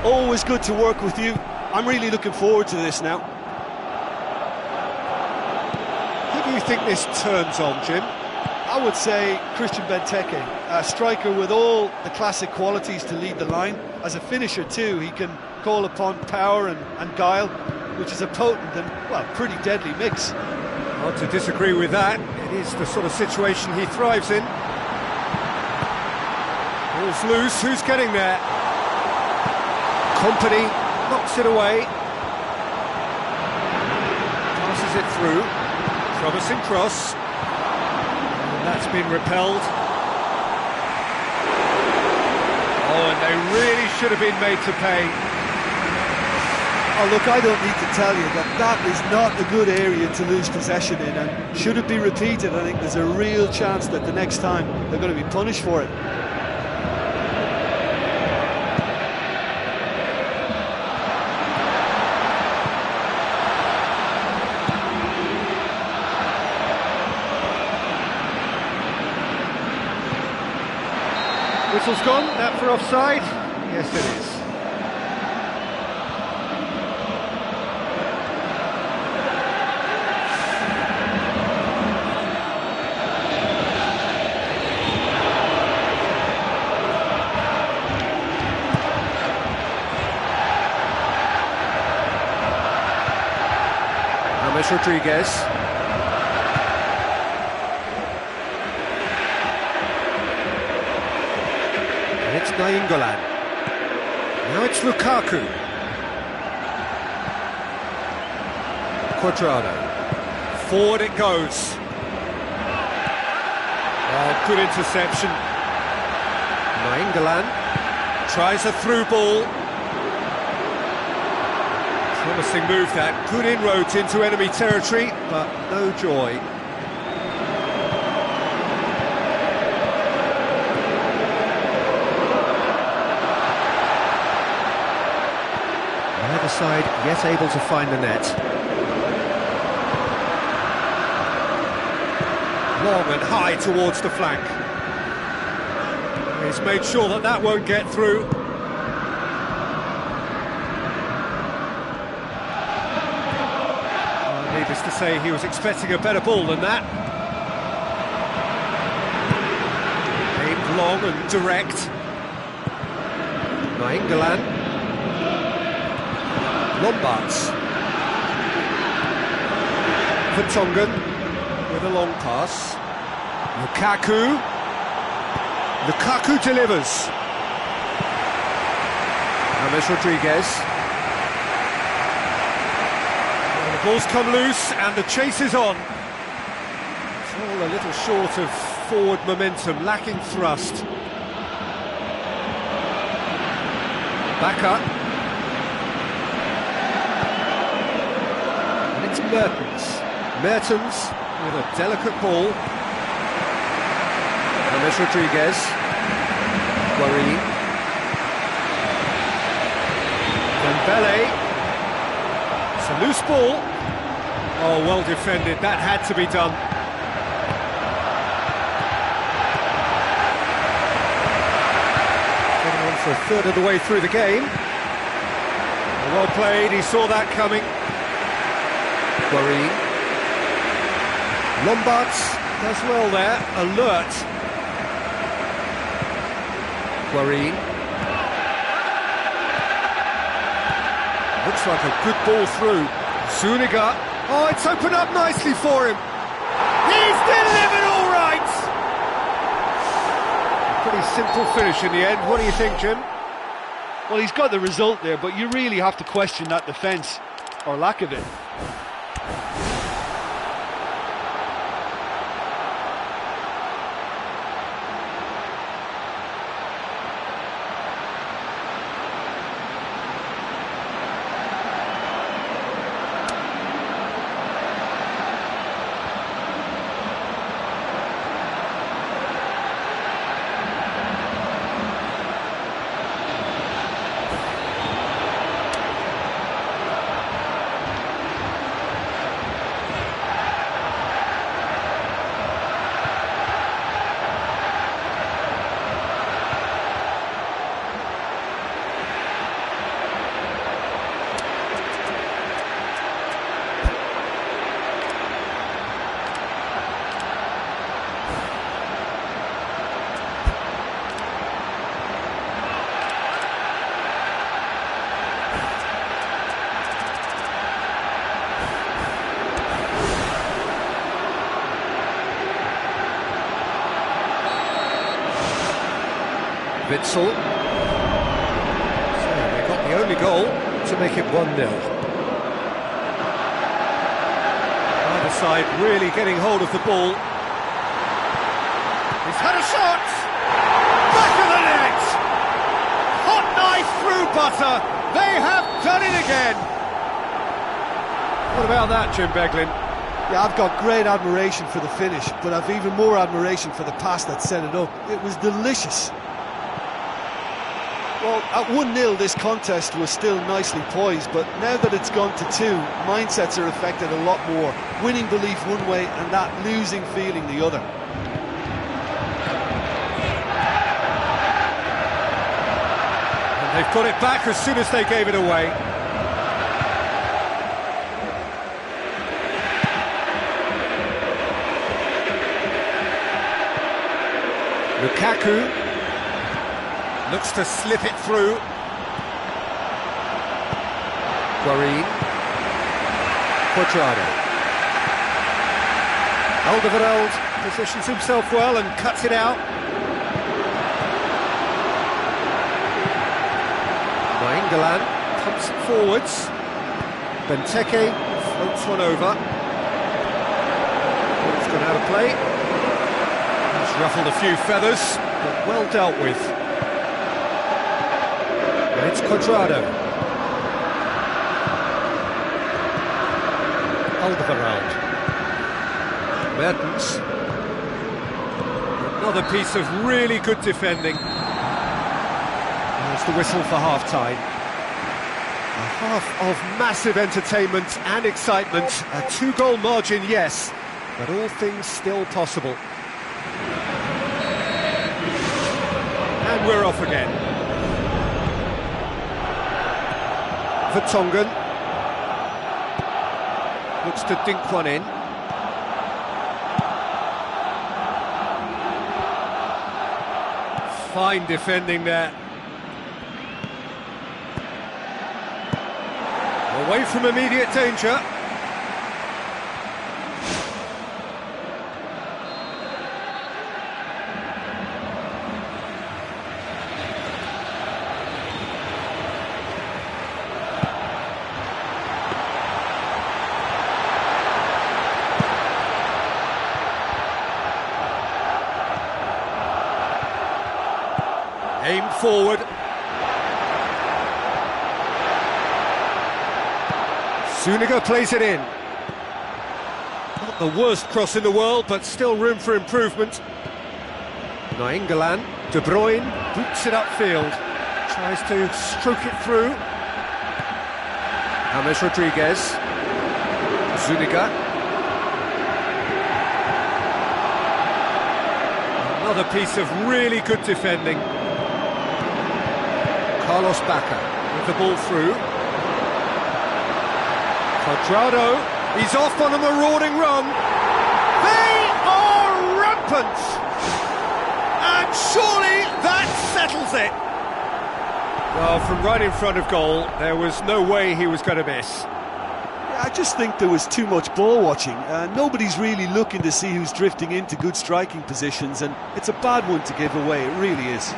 always good to work with you. I'm really looking forward to this now. Who do you think this turns on, Jim? I would say Christian Benteke, a striker with all the classic qualities to lead the line. As a finisher too, he can call upon power and guile, which is a potent and, well, pretty deadly mix. Hard to disagree with that. It is the sort of situation he thrives in. Ball's loose, who's getting there? Company knocks it away. Passes it through. Promising cross. And that's been repelled. Oh, and they really should have been made to pay. Oh, look, I don't need to tell you that that is not a good area to lose possession in, and should it be repeated, I think there's a real chance that the next time they're going to be punished for it. Whistle's gone, that for offside? Yes, it is. James Rodriguez. And it's Nainggolan. Now it's Lukaku. Quadrado. Forward it goes. Oh, good interception. Nainggolan tries a through ball. Promising move that. Good inroads into enemy territory, but no joy. Neither side yet able to find the net. Long and high towards the flank. He's made sure that that won't get through. Needless to say, he was expecting a better ball than that. Aimed long and direct. Nainggolan. Lombards. Vertonghen with a long pass. Lukaku. Lukaku delivers. James Rodriguez. The ball's come loose and the chase is on. It's all a little short of forward momentum, lacking thrust. Back up. And it's Mertens. Mertens with a delicate ball. James Rodriguez. Guarín. Dembele. It's a loose ball. Oh, well defended. That had to be done. Getting on for a third of the way through the game. Well played. He saw that coming. Guarín. Lombards does well there. Alert. Guarín. Looks like a good ball through. Zuniga. Oh, it's opened up nicely for him. He's delivered all right. Pretty simple finish in the end. What do you think, Jim? Well, he's got the result there, but you really have to question that defence, or lack of it. Witzel. So they got the only goal to make it 1-0. Either side really getting hold of the ball. He's had a shot! Back of the net! Hot knife through butter! They have done it again! What about that, Jim Beglin? Yeah, I've got great admiration for the finish, but I've even more admiration for the pass that set it up. It was delicious. Well, at 1-0 this contest was still nicely poised, but now that it's gone to 2, mindsets are affected a lot more. Winning belief one way and that losing feeling the other. And they've got it back as soon as they gave it away. Lukaku looks to slip it through. Guarín. Cuadrado. Alderweireld positions himself well and cuts it out. Nainggolan pumps it forwards. Benteke floats one over. It's gone out of play. He's ruffled a few feathers, but well dealt with. And it's Cuadrado. Alderweireld. Mertens. Another piece of really good defending. There's the whistle for half-time. A half of massive entertainment and excitement. A 2-goal margin, yes, but all things still possible. And we're off again. Vertonghen looks to dink one in. Fine defending there. Away from immediate danger. Aim forward. Zuniga plays it in. Not the worst cross in the world, but still room for improvement. Nainggolan, De Bruyne boots it upfield. Tries to stroke it through. James Rodriguez. Zuniga. Another piece of really good defending. Carlos Bacca with the ball through. Cuadrado, he's off on a marauding run. They are rampant! And surely that settles it. Well, from right in front of goal, there was no way he was going to miss. I just think there was too much ball watching. Nobody's really looking to see who's drifting into good striking positions, and it's a bad one to give away, it really is.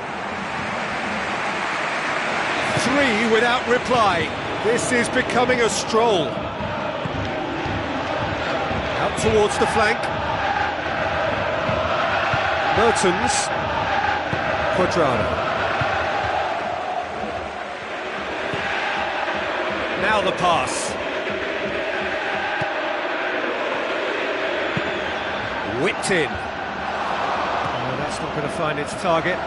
3 without reply. This is becoming a stroll. Out towards the flank. Mertens. Cuadrado. Now the pass. Whipped in. Oh, that's not going to find its target.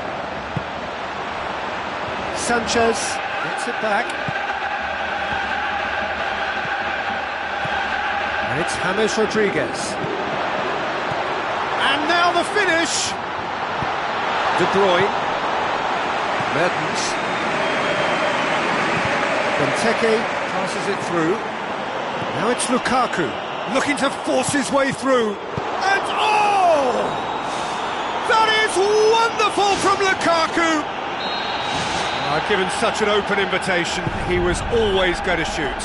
Sanchez gets it back. And it's James Rodriguez. And now the finish! De Bruyne. Mertens. Benteke passes it through. Now it's Lukaku, looking to force his way through. And oh! That is wonderful from Lukaku! Given such an open invitation, he was always going to shoot.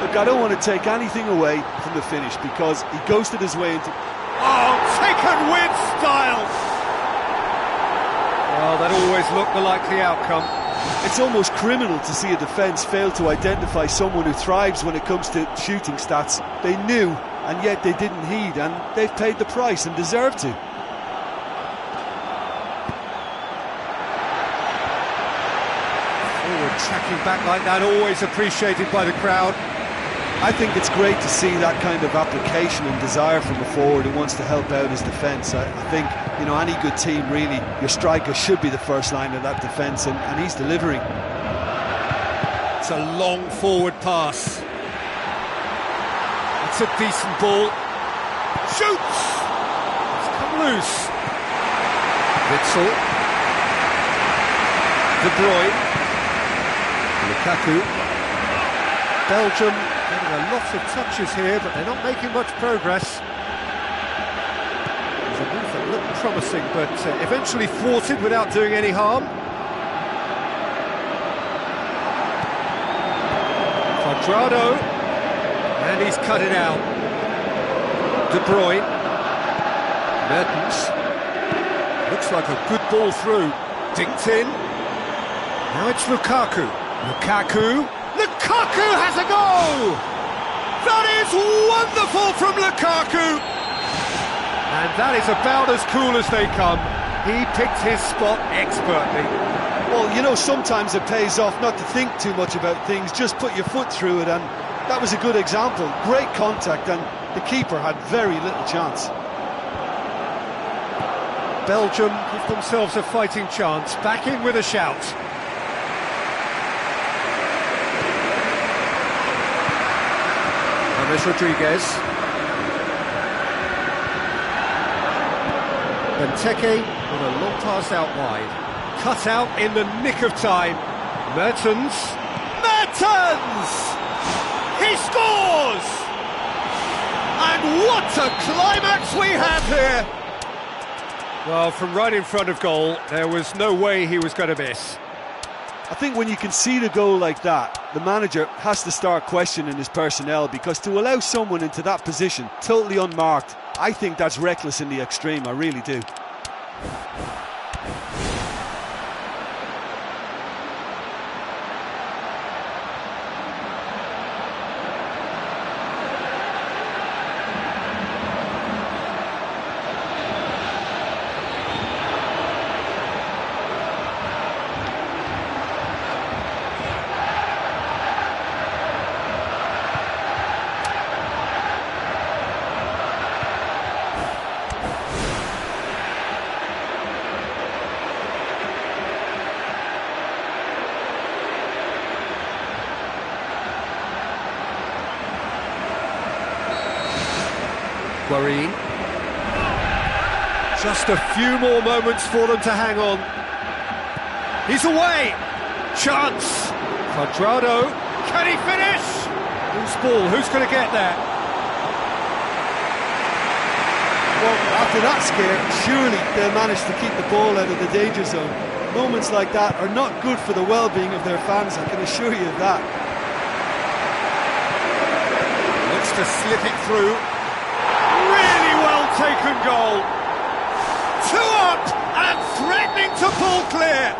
Look, I don't want to take anything away from the finish because he ghosted his way into... Oh, taken with style! Well, that always looked the likely outcome. It's almost criminal to see a defence fail to identify someone who thrives when it comes to shooting stats. They knew, and yet they didn't heed, and they've paid the price and deserve to. Forward tracking back like that, always appreciated by the crowd. I think it's great to see that kind of application and desire from a forward who wants to help out his defence. I think, you know, any good team, really, your striker should be the first line of that defence, and he's delivering. It's a long forward pass. It's a decent ball. Shoots! It's come loose. Witsel. De Bruyne. Lukaku. Belgium getting a lot of touches here, but they're not making much progress. There's a move that looked promising, but eventually thwarted without doing any harm. Quadrado, and he's cut it out. De Bruyne. Mertens. Looks like a good ball through. Dinked in. Now it's Lukaku. Lukaku has a goal! That is wonderful from Lukaku! And that is about as cool as they come. He picked his spot expertly. Well, you know, sometimes it pays off not to think too much about things, just put your foot through it, and that was a good example. Great contact, and the keeper had very little chance. Belgium give themselves a fighting chance, back in with a shout. Rodriguez. Benteke with a long pass out wide. Cut out in the nick of time. Mertens! He scores! And what a climax we have here! Well, from right in front of goal, there was no way he was going to miss. I think when you concede a goal like that, the manager has to start questioning his personnel, because to allow someone into that position, totally unmarked, I think that's reckless in the extreme, I really do. Guarín. Just a few more moments for them to hang on. He's away! Chance! Quadrado. Can he finish? Whose ball? Who's going to get there? Well, after that scare, surely they'll manage to keep the ball out of the danger zone. Moments like that are not good for the well-being of their fans, I can assure you of that. Looks to slip it through. Really well taken goal. 2 up and threatening to pull clear.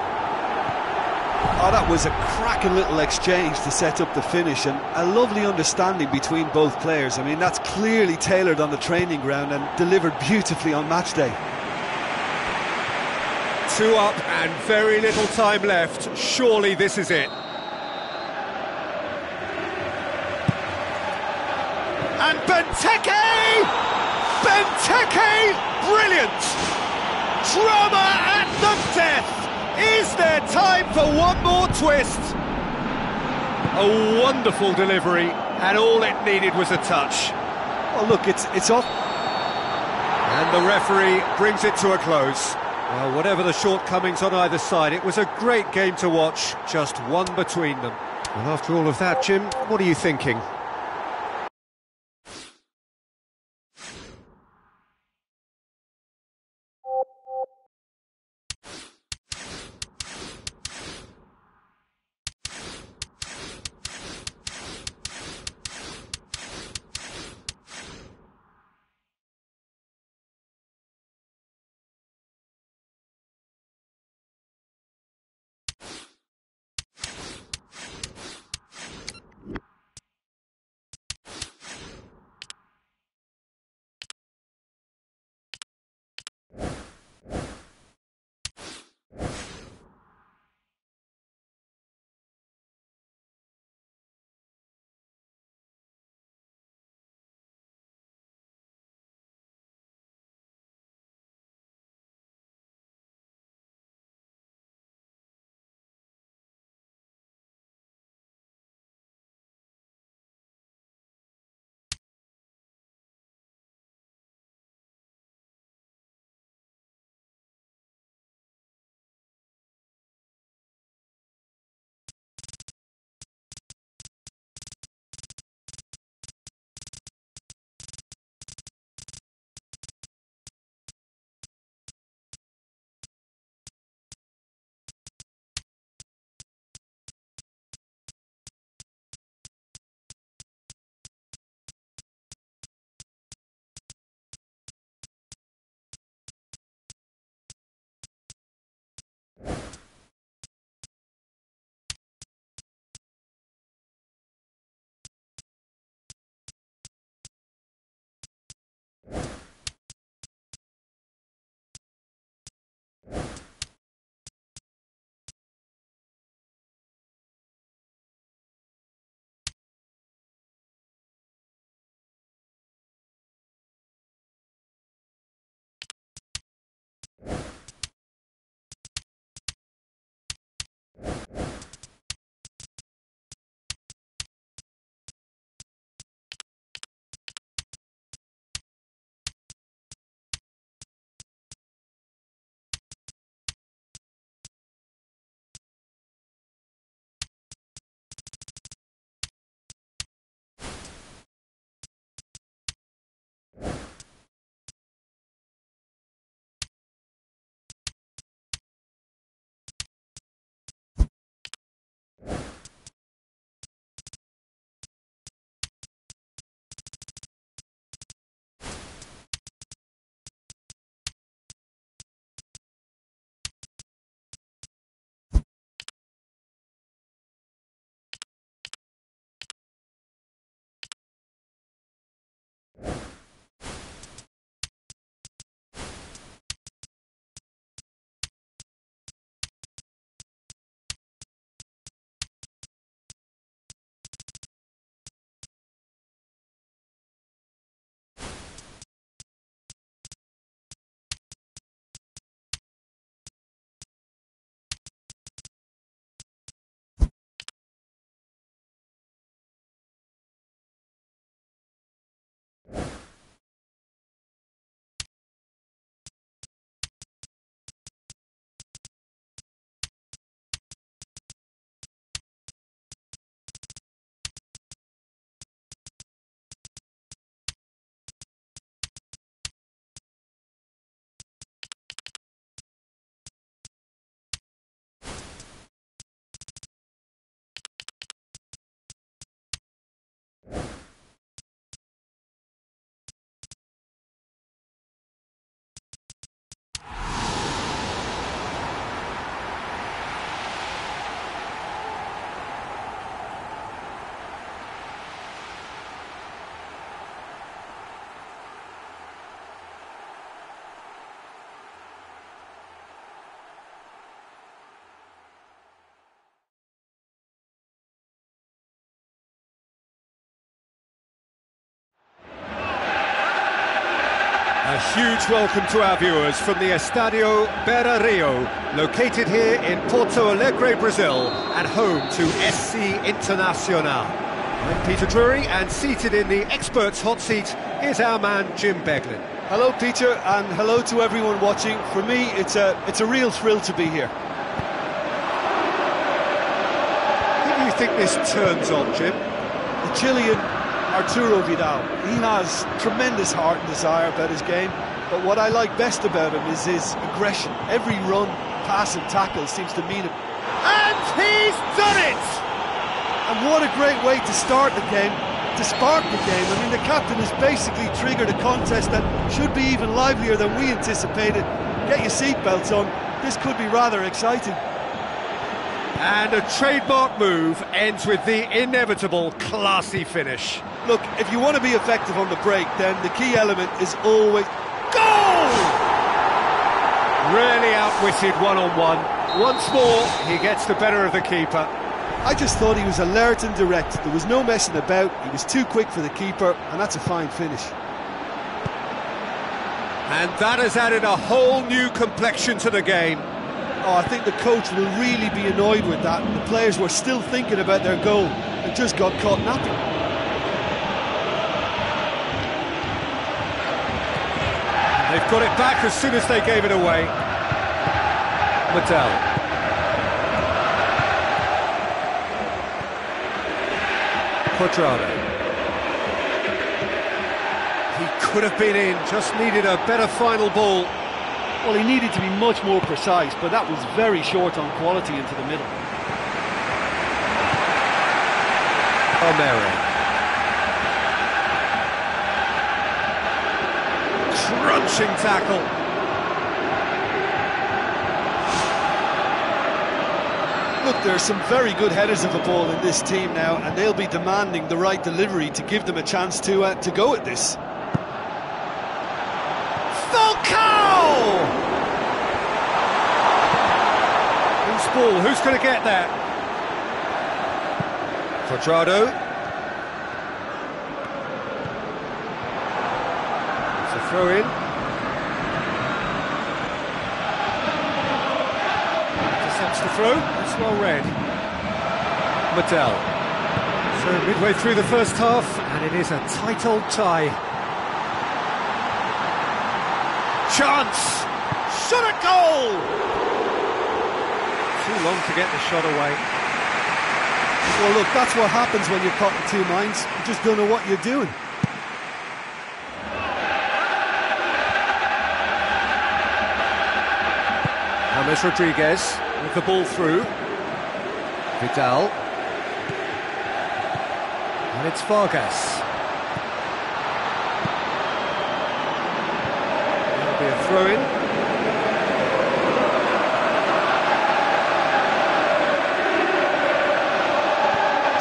Oh, that was a cracking little exchange to set up the finish, and a lovely understanding between both players. I mean, that's clearly tailored on the training ground and delivered beautifully on match day. 2 up and very little time left. Surely this is it. And Benteke! Brilliant! Drama at the death! Is there time for one more twist? A wonderful delivery, and all it needed was a touch. Well, look, it's off. And the referee brings it to a close. Well, whatever the shortcomings on either side, it was a great game to watch, just one between them. Well, after all of that, Jim, what are you thinking? huge welcome to our viewers from the Estadio Beira Rio, located here in Porto Alegre, Brazil, and home to SC Internacional. I'm Peter Drury, and seated in the experts' hot seat is our man Jim Beglin. Hello, Peter, and hello to everyone watching. For me, it's a real thrill to be here. Who do you think this turns on, Jim? The Chilean Arturo Vidal. He has tremendous heart and desire about his game, but what I like best about him is his aggression. Every run, pass and tackle seems to mean it. And he's done it! And what a great way to start the game, to spark the game. I mean, the captain has basically triggered a contest that should be even livelier than we anticipated. Get your seatbelts on, this could be rather exciting. And a trademark move ends with the inevitable classy finish. Look, if you want to be effective on the break, then the key element is always goal! Really outwitted one-on-one. Once more, he gets the better of the keeper. I just thought he was alert and direct. There was no messing about. He was too quick for the keeper, and that's a fine finish. And that has added a whole new complexion to the game. Oh, I think the coach will really be annoyed with that. The players were still thinking about their goal and just got caught napping. They've got it back as soon as they gave it away. Mattel. Quadrado. He could have been in, just needed a better final ball. Well, he needed to be much more precise, but that was very short on quality into the middle. O'Mara. Crunching tackle. Look, there are some very good headers of the ball in this team now, and they'll be demanding the right delivery to give them a chance to go at this. Ball. Who's going to get that? Quadrado. It's a throw in. Intercepts the throw. That's well read. Mattel. So midway through the first half, and it is a tight old tie. Chance! Shot at goal! Too long to get the shot away. Well, look, that's what happens when you're caught in two minds. You just don't know what you're doing. James Rodriguez with the ball through. Vidal. And it's Vargas. That'll be a throw-in.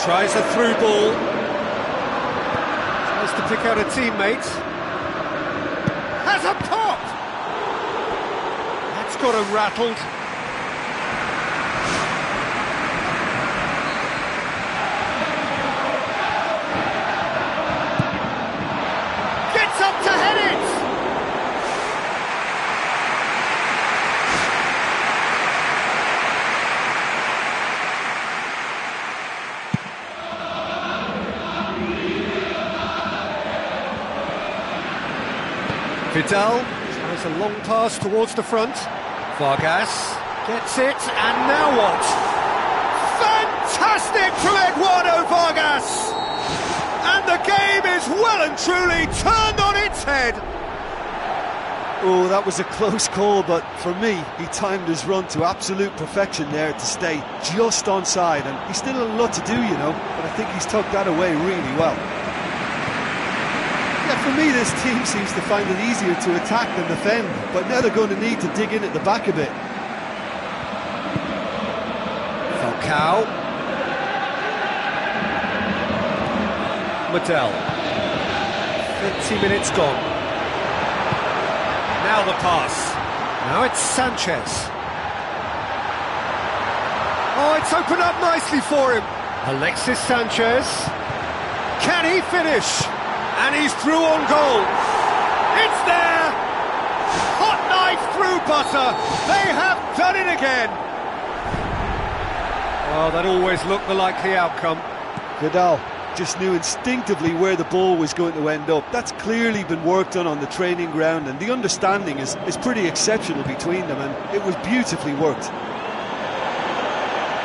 Tries a through ball. Tries to pick out a teammate. Has a pop! That's got him rattled. Gets up to head it! Vidal tries a long pass towards the front. Vargas gets it, and now what? Fantastic from Eduardo Vargas! And the game is well and truly turned on its head. Oh, that was a close call, but for me, he timed his run to absolute perfection there to stay just onside, and he's still a lot to do, you know, but I think he's tucked that away really well. Yeah, for me, this team seems to find it easier to attack than defend, but now they're going to need to dig in at the back a bit. Falcao. Mattel. 30 minutes gone. Now the pass. Now it's Sanchez. Oh, it's opened up nicely for him. Alexis Sanchez. Can he finish? And he's through on goal. It's there! butter. They have done it again. Well, that always looked the likely outcome. Vidal just knew instinctively where the ball was going to end up. That's clearly been worked on the training ground, and the understanding is pretty exceptional between them, and it was beautifully worked.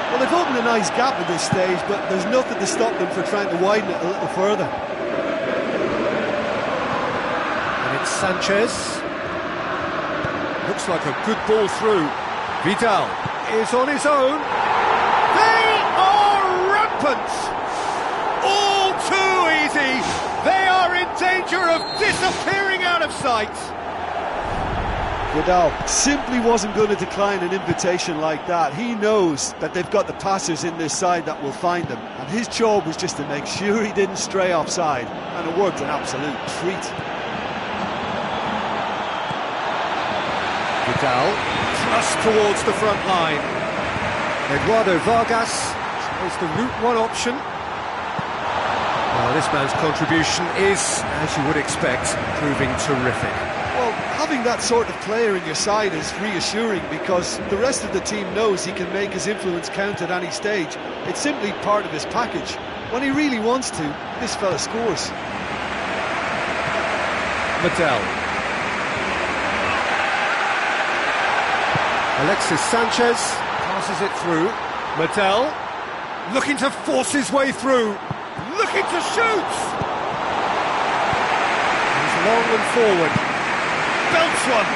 Well, they've opened a nice gap at this stage, but there's nothing to stop them for trying to widen it a little further. And it's Sanchez. Looks like a good ball through. Vidal is on his own. They are rampant! All too easy! They are in danger of disappearing out of sight! Vidal simply wasn't going to decline an invitation like that. He knows that they've got the passers in this side that will find them, and his job was just to make sure he didn't stray offside, and it worked an absolute treat. Vidal thrust towards the front line. Eduardo Vargas tries the route one option. Well, this man's contribution is, as you would expect, proving terrific. Well, having that sort of player in your side is reassuring, because the rest of the team knows he can make his influence count at any stage. It's simply part of his package. When he really wants to, this fella scores. Medel. Alexis Sanchez passes it through. Medel looking to force his way through. Looking to shoot! He's long and forward. Belts one!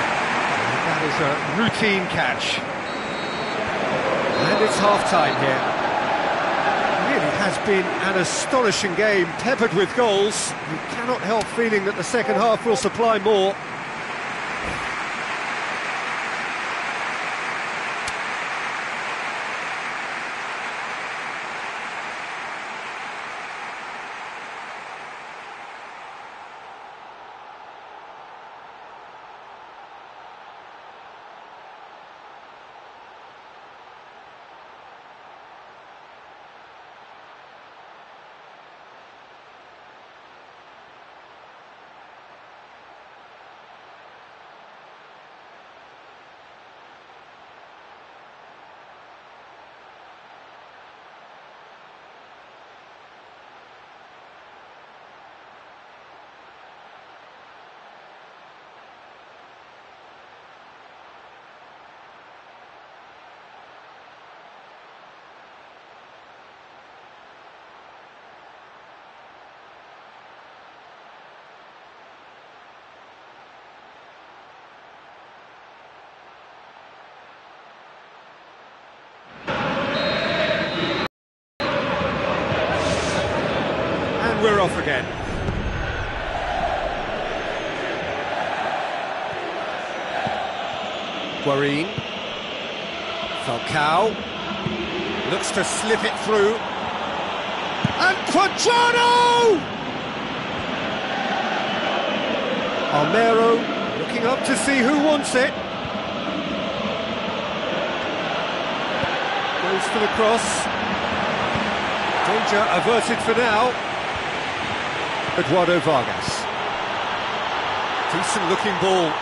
And that is a routine catch. And it's half-time here. It really has been an astonishing game, peppered with goals. You cannot help feeling that the second half will supply more. We're off again. Guarín. Falcao looks to slip it through. And Quadrado! Almero looking up to see who wants it. Goes for the cross. Danger averted for now. Eduardo Vargas. Decent looking ball.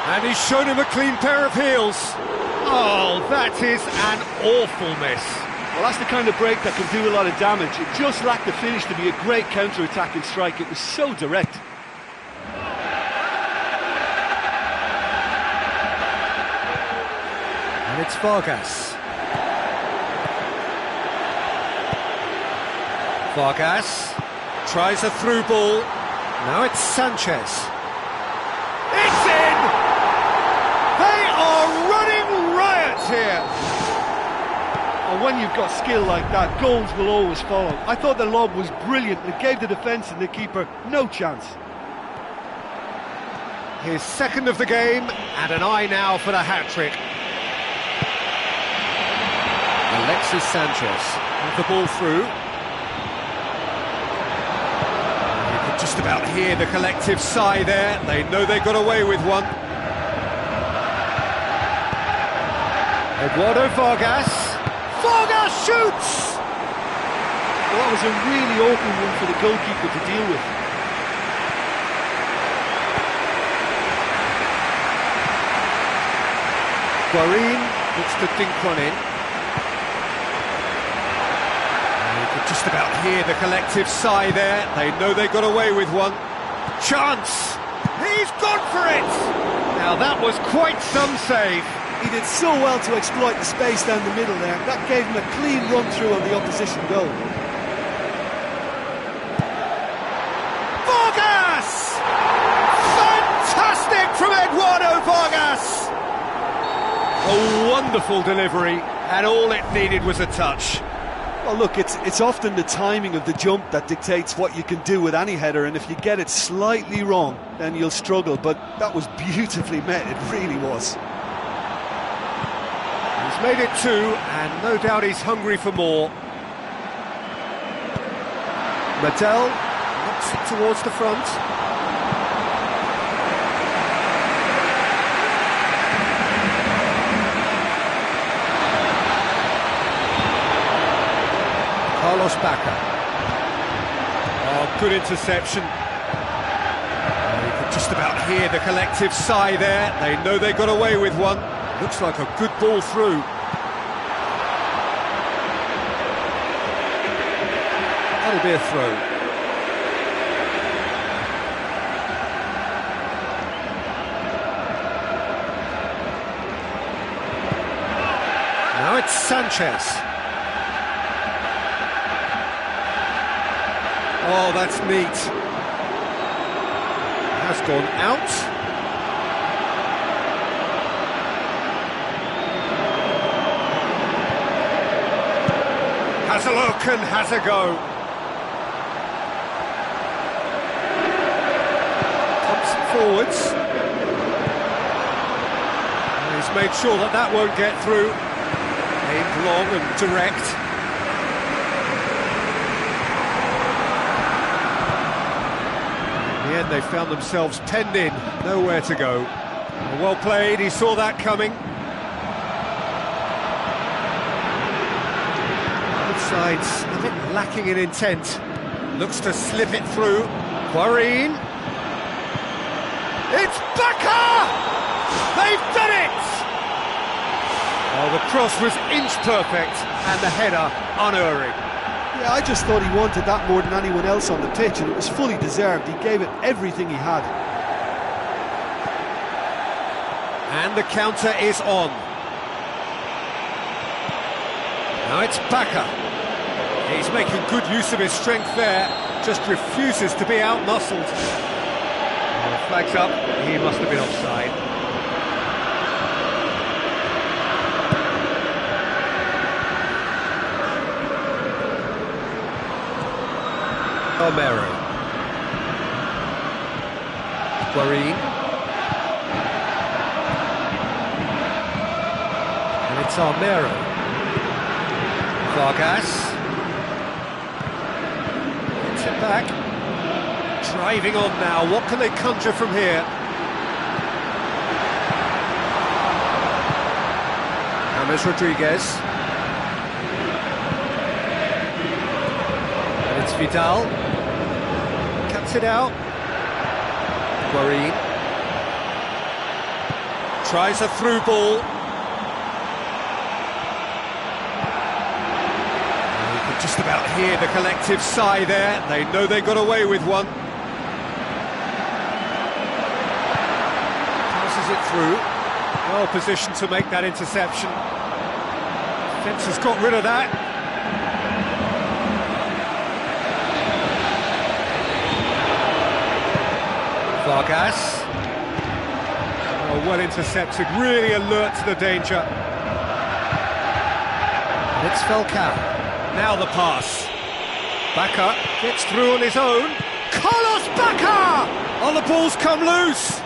And he's shown him a clean pair of heels. Oh, that is an awful miss. Well, that's the kind of break that can do a lot of damage. It just lacked the finish to be a great counter-attacking strike. It was so direct. And it's Vargas. Vargas tries a through ball. Now it's Sanchez. It's in! They are running riot here! And when you've got skill like that, goals will always follow. I thought the lob was brilliant. It gave the defence and the keeper no chance. His second of the game, and an eye now for the hat-trick. Alexis Sanchez with the ball through. Just about hear the collective sigh there. They know they got away with one. Eduardo Vargas. Vargas shoots! Well, that was a really open one for the goalkeeper to deal with. Guarin looks to dink one in. You could just about hear the collective sigh there. They know they got away with one. Chance! He's gone for it! Now that was quite some save. He did so well to exploit the space down the middle there. That gave him a clean run-through on the opposition goal. Vargas! Fantastic from Eduardo Vargas! A wonderful delivery, and all it needed was a touch. Well, look, it's often the timing of the jump that dictates what you can do with any header, and if you get it slightly wrong, then you'll struggle, but that was beautifully met, it really was. He's made it 2, and no doubt he's hungry for more. Madel knocks it towards the front. Carlos Bacca. Oh, good interception. You could just about hear the collective sigh there. They know they got away with one. Looks like a good ball through. That'll be a throw. Now it's Sanchez. Oh, that's neat. Has gone out. Has a look and has a go. Comes forwards. And he's made sure that that won't get through. Aimed long and direct. In the end, they found themselves penned in, nowhere to go. Well played, he saw that coming. Both sides a bit lacking in intent. Looks to slip it through. Guarin. It's Bacca! They've done it! Oh, the cross was inch perfect, and the header unerring. Yeah, I just thought he wanted that more than anyone else on the pitch, and it was fully deserved. He gave it everything he had. And the counter is on. Now it's Bacca. He's making good use of his strength there, just refuses to be out-muscled. Oh, flags up, he must have been offside. Romero. Guarin. And it's Romero. Vargas. Gets it back. Driving on now. What can they conjure from here? James Rodriguez. And it's Vidal. Cuts it out. Guarin. Tries a through ball. You can just about hear the collective sigh there. They know they got away with one. Passes it through. Well positioned to make that interception. Defence has got rid of that. Vargas. Oh, well intercepted, really alert to the danger. It's Falcao. Now the pass. Bacca gets through on his own. Carlos Bacca! Oh, the ball's come loose.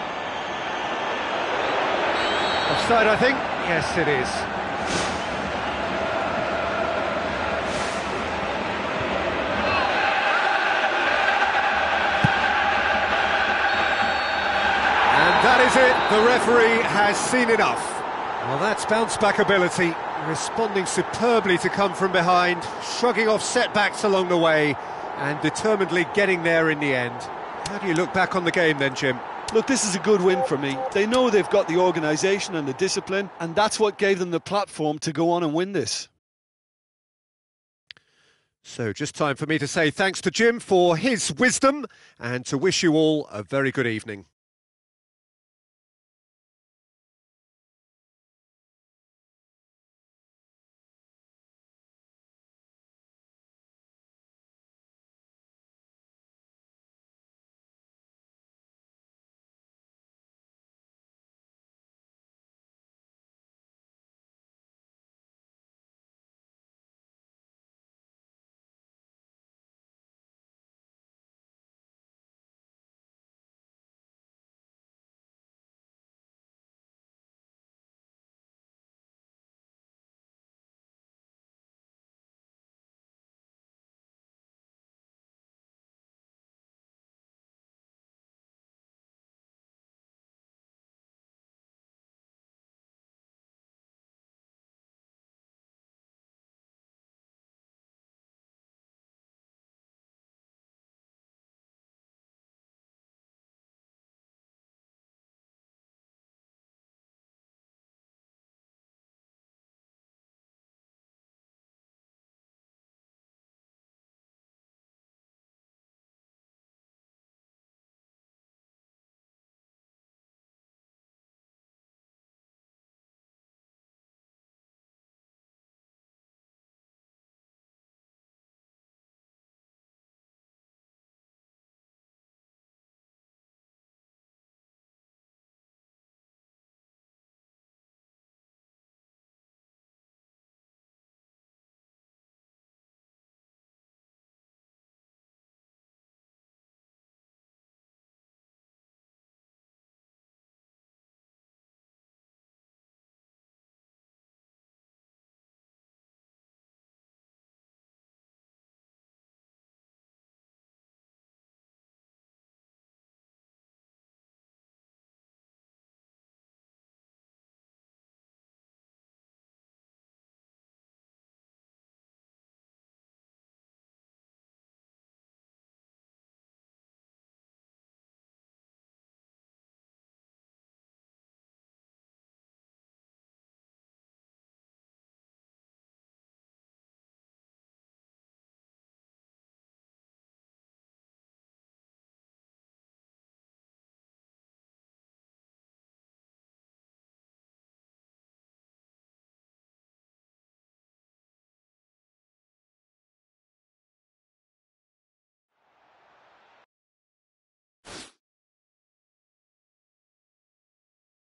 Offside, I think. Yes, it is. That is it, the referee has seen enough. Well, that's bounce-back ability, responding superbly to come from behind, shrugging off setbacks along the way, and determinedly getting there in the end. How do you look back on the game then, Jim? Look, this is a good win for me. They know they've got the organisation and the discipline, and that's what gave them the platform to go on and win this. So just time for me to say thanks to Jim for his wisdom and to wish you all a very good evening.